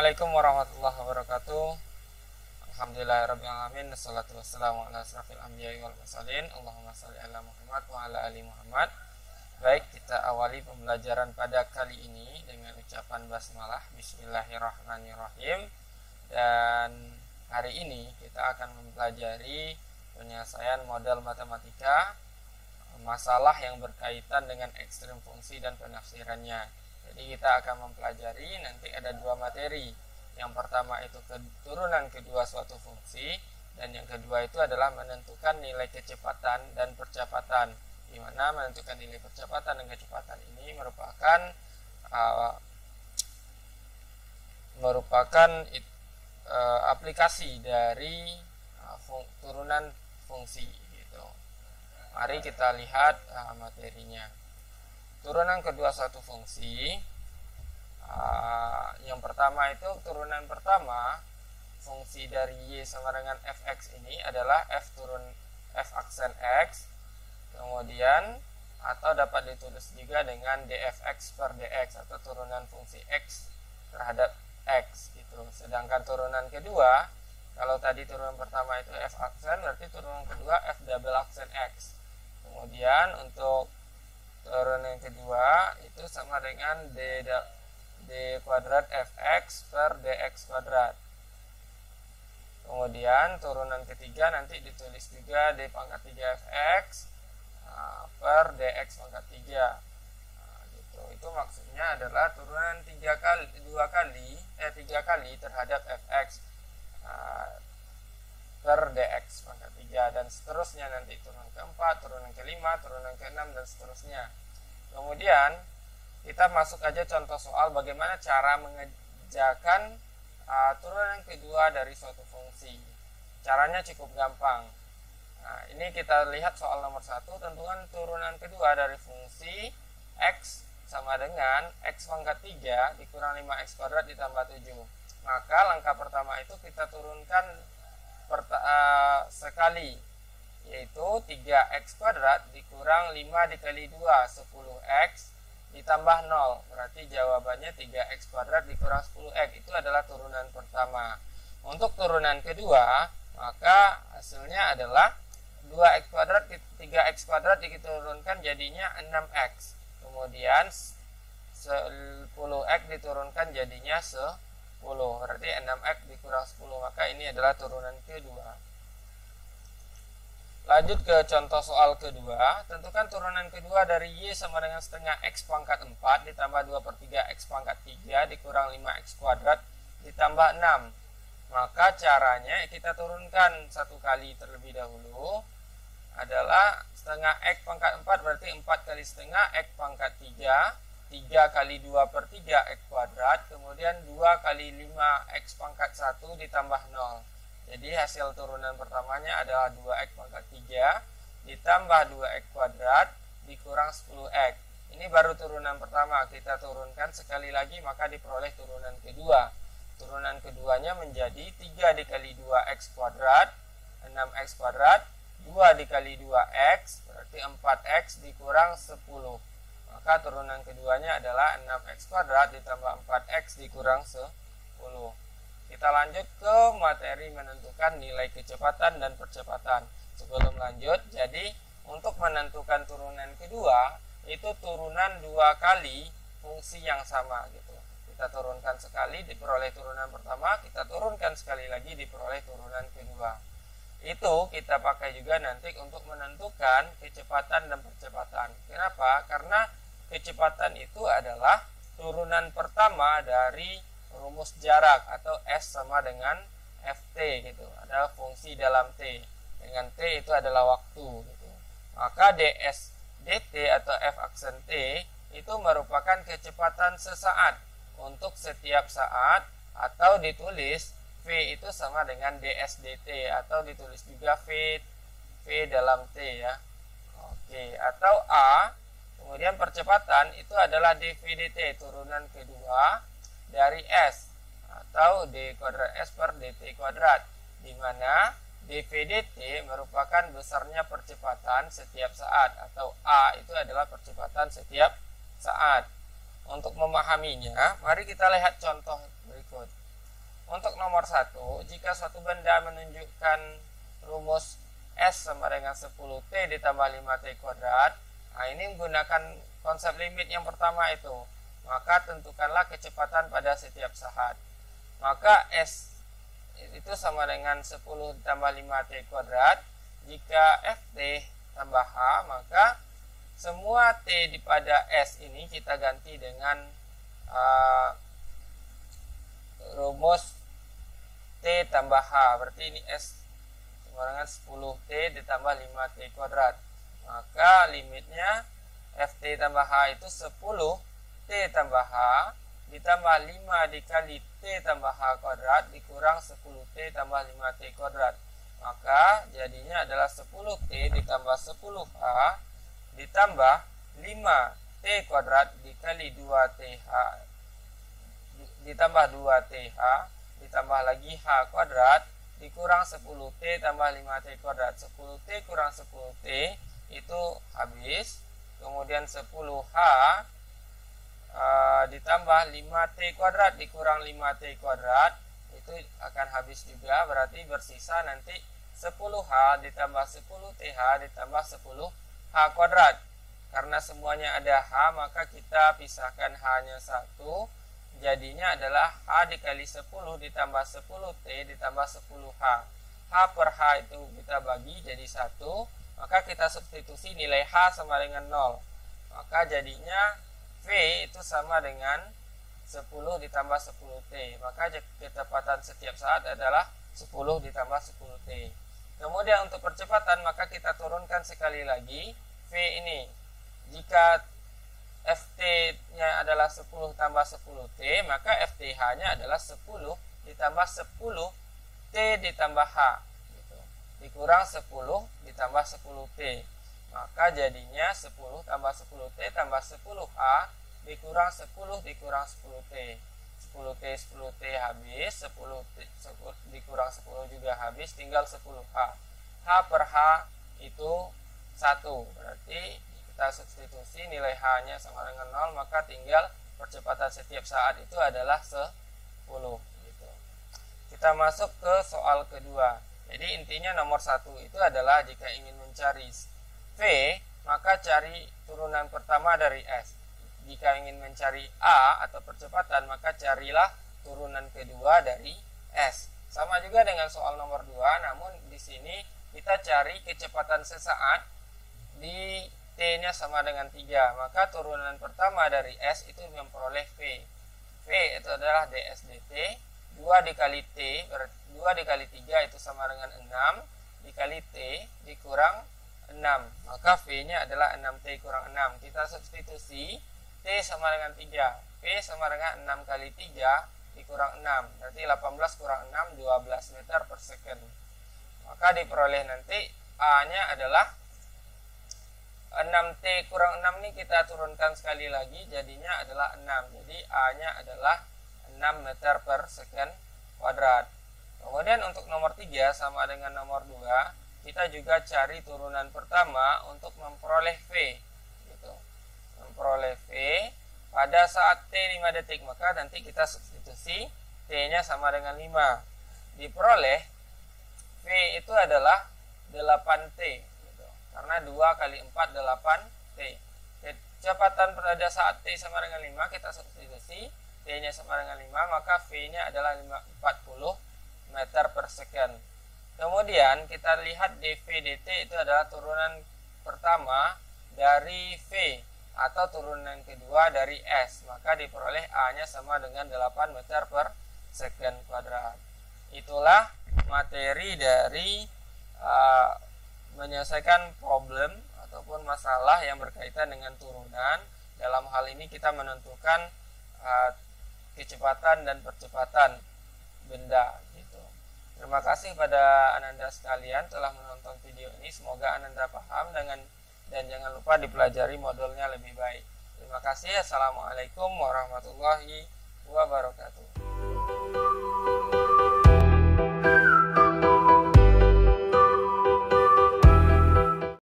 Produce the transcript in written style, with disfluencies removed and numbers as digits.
Assalamualaikum warahmatullahi wabarakatuh. Alhamdulillahirabbil alamin. Wassalatu wassalamu ala asrofil anbiya'i wal mursalin. Allahumma shalli ala Muhammad wa ala ali Muhammad. Baik, kita awali pembelajaran pada kali ini dengan ucapan basmalah. Bismillahirrahmanirrahim. Dan hari ini kita akan mempelajari penyelesaian model matematika masalah yang berkaitan dengan ekstrem fungsi dan penafsirannya. Jadi kita akan mempelajari nanti ada dua materi. Yang pertama itu turunan kedua suatu fungsi, dan yang kedua itu adalah menentukan nilai kecepatan dan percepatan. Di mana menentukan nilai percepatan dan kecepatan ini merupakan aplikasi dari turunan fungsi gitu. Mari kita lihat materinya. Turunan kedua suatu fungsi, yang pertama itu turunan pertama fungsi dari y sama dengan fx ini adalah f aksen x, kemudian atau dapat ditulis juga dengan dfx per dx atau turunan fungsi x terhadap x gitu. Sedangkan turunan kedua, kalau tadi turunan pertama itu f aksen, berarti turunan kedua f double aksen x. Kemudian untuk turunan kedua itu sama dengan d kuadrat fx per dx kuadrat. Kemudian turunan ketiga nanti ditulis juga d pangkat 3 fx per dx pangkat 3. Gitu. Itu maksudnya adalah turunan 3 kali terhadap fx per dx pangkat 3, dan seterusnya, nanti turunan keempat, turunan kelima, turunan keenam, dan seterusnya. Kemudian kita masuk aja contoh soal bagaimana cara mengerjakan turunan kedua dari suatu fungsi. Caranya cukup gampang. Nah, ini kita lihat soal nomor 1. Tentukan turunan kedua dari fungsi x sama dengan x pangkat 3 dikurang 5x kuadrat ditambah 7. Maka langkah pertama itu kita turunkan sekali, yaitu 3x kuadrat dikurang 5 dikali 2 10x ditambah 0. Berarti jawabannya 3x kuadrat dikurang 10x. Itu adalah turunan pertama. Untuk turunan kedua, maka hasilnya adalah 2x kuadrat 3x kuadrat diturunkan jadinya 6x. Kemudian 10x diturunkan jadinya 10. Berarti 6x dikurang 10. Maka ini adalah turunan kedua. Lanjut ke contoh soal kedua. Tentukan turunan kedua dari y sama dengan setengah x pangkat 4 ditambah 2 per 3 x pangkat 3 dikurang 5x kuadrat ditambah 6. Maka caranya kita turunkan satu kali terlebih dahulu. Adalah setengah x pangkat 4 berarti 4 kali setengah x pangkat 3. 3 kali 2 per 3 x kuadrat, kemudian 2 kali 5 x pangkat 1 ditambah 0. Jadi hasil turunan pertamanya adalah 2x pangkat 3 ditambah 2x kuadrat dikurang 10x. Ini baru turunan pertama. Kita turunkan sekali lagi, maka diperoleh turunan kedua. Turunan keduanya menjadi 3 dikali 2x kuadrat 6x kuadrat, 2 dikali 2x berarti 4x dikurang 10. Maka turunan keduanya adalah 6x kuadrat ditambah 4x dikurang 10. Kita lanjut ke materi menentukan nilai kecepatan dan percepatan. Sebelum lanjut, jadi untuk menentukan turunan kedua, itu turunan 2 kali fungsi yang sama gitu. Kita turunkan sekali diperoleh turunan pertama, kita turunkan sekali lagi diperoleh turunan kedua. Itu kita pakai juga nanti untuk menentukan kecepatan dan percepatan. Kenapa? Karena kecepatan itu adalah turunan pertama dari rumus jarak atau S sama dengan Ft gitu. Ada fungsi dalam T. Dengan T itu adalah waktu gitu. Maka ds dt atau F aksen T itu merupakan kecepatan sesaat untuk setiap saat, atau ditulis V itu sama dengan ds dt, atau ditulis juga V dalam T ya. Oke, atau A. Kemudian percepatan itu adalah dv dt, turunan kedua dari S, atau d kuadrat S per dt kuadrat, di mana dv dt merupakan besarnya percepatan setiap saat, atau A itu adalah percepatan setiap saat. Untuk memahaminya, mari kita lihat contoh berikut. Untuk nomor 1, jika suatu benda menunjukkan rumus S sama dengan 10T ditambah 5T kuadrat, nah ini menggunakan konsep limit yang pertama itu, maka tentukanlah kecepatan pada setiap saat. Maka S itu sama dengan 10 ditambah 5T kuadrat. Jika Ft tambah H, maka semua T pada S ini kita ganti dengan rumus T tambah H. Berarti ini S sama dengan 10T ditambah 5T kuadrat. Maka limitnya Ft tambah H itu 10T tambah H ditambah 5 dikali T tambah H kuadrat dikurang 10T tambah 5T kuadrat. Maka jadinya adalah 10T ditambah 10H ditambah 5T kuadrat dikali 2TH ditambah 2TH ditambah lagi H kuadrat dikurang 10T tambah 5T kuadrat. 10T kurang 10T itu habis. Kemudian 10H ditambah 5T kuadrat dikurang 5T kuadrat itu akan habis juga. Berarti bersisa nanti 10H ditambah 10TH ditambah 10H kuadrat. Karena semuanya ada H, maka kita pisahkan H-nya 1. Jadinya adalah H dikali 10 ditambah 10T ditambah 10H. H per H itu kita bagi jadi 1. Maka kita substitusi nilai H sama dengan 0. Maka jadinya V itu sama dengan 10 ditambah 10T. Maka kecepatan setiap saat adalah 10 ditambah 10T. Kemudian untuk percepatan maka kita turunkan sekali lagi V ini. Jika Ft-nya adalah 10 tambah 10T, maka FTH-nya adalah 10 ditambah 10T ditambah H. Gitu. Dikurang 10 ditambah 10T. Maka jadinya 10 tambah 10T tambah 10H dikurang 10 dikurang 10T. 10T 10T habis, 10 dikurang 10 juga habis, tinggal 10H. H per H itu 1. Berarti kita substitusi nilai H-nya sama dengan 0, maka tinggal percepatan setiap saat itu adalah 10 gitu. Kita masuk ke soal kedua. Jadi intinya nomor 1 itu adalah jika ingin mencari V, maka cari turunan pertama dari S. Jika ingin mencari A atau percepatan, maka carilah turunan kedua dari S. Sama juga dengan soal nomor 2, namun di sini kita cari kecepatan sesaat di T-nya sama dengan 3. Maka turunan pertama dari S itu memperoleh V. V itu adalah ds dt. 2 dikali T, 2 dikali 3 itu sama dengan 6. Dikali T dikurang 6. Maka V-nya adalah 6T kurang 6. Kita substitusi T sama dengan 3. V sama dengan 6 kali 3 dikurang 6. Berarti 18 kurang 6, 12 meter per second. Maka diperoleh nanti A-nya adalah 6T kurang 6 ini kita turunkan sekali lagi, jadinya adalah 6. Jadi A-nya adalah 6 meter per second kuadrat. Kemudian untuk nomor 3 sama dengan nomor 2, kita juga cari turunan pertama untuk memperoleh V. Gitu. Memperoleh V pada saat T 5 detik, maka nanti kita substitusi T-nya sama dengan 5. Diperoleh V itu adalah 8T. Karena 2 kali 4 8T. Kecepatan pada saat T sama dengan 5 kita substitusi T-nya sama dengan 5, maka V-nya adalah 40 meter per second. Kemudian kita lihat dV dt itu adalah turunan pertama dari V atau turunan kedua dari S. Maka diperoleh A-nya sama dengan 8 meter per second kuadrat. Itulah materi dari menyelesaikan problem ataupun masalah yang berkaitan dengan turunan. Dalam hal ini kita menentukan kecepatan dan percepatan benda gitu. Terima kasih pada Ananda sekalian telah menonton video ini. Semoga Ananda paham dan jangan lupa dipelajari modulnya lebih baik. Terima kasih. Assalamualaikum warahmatullahi wabarakatuh.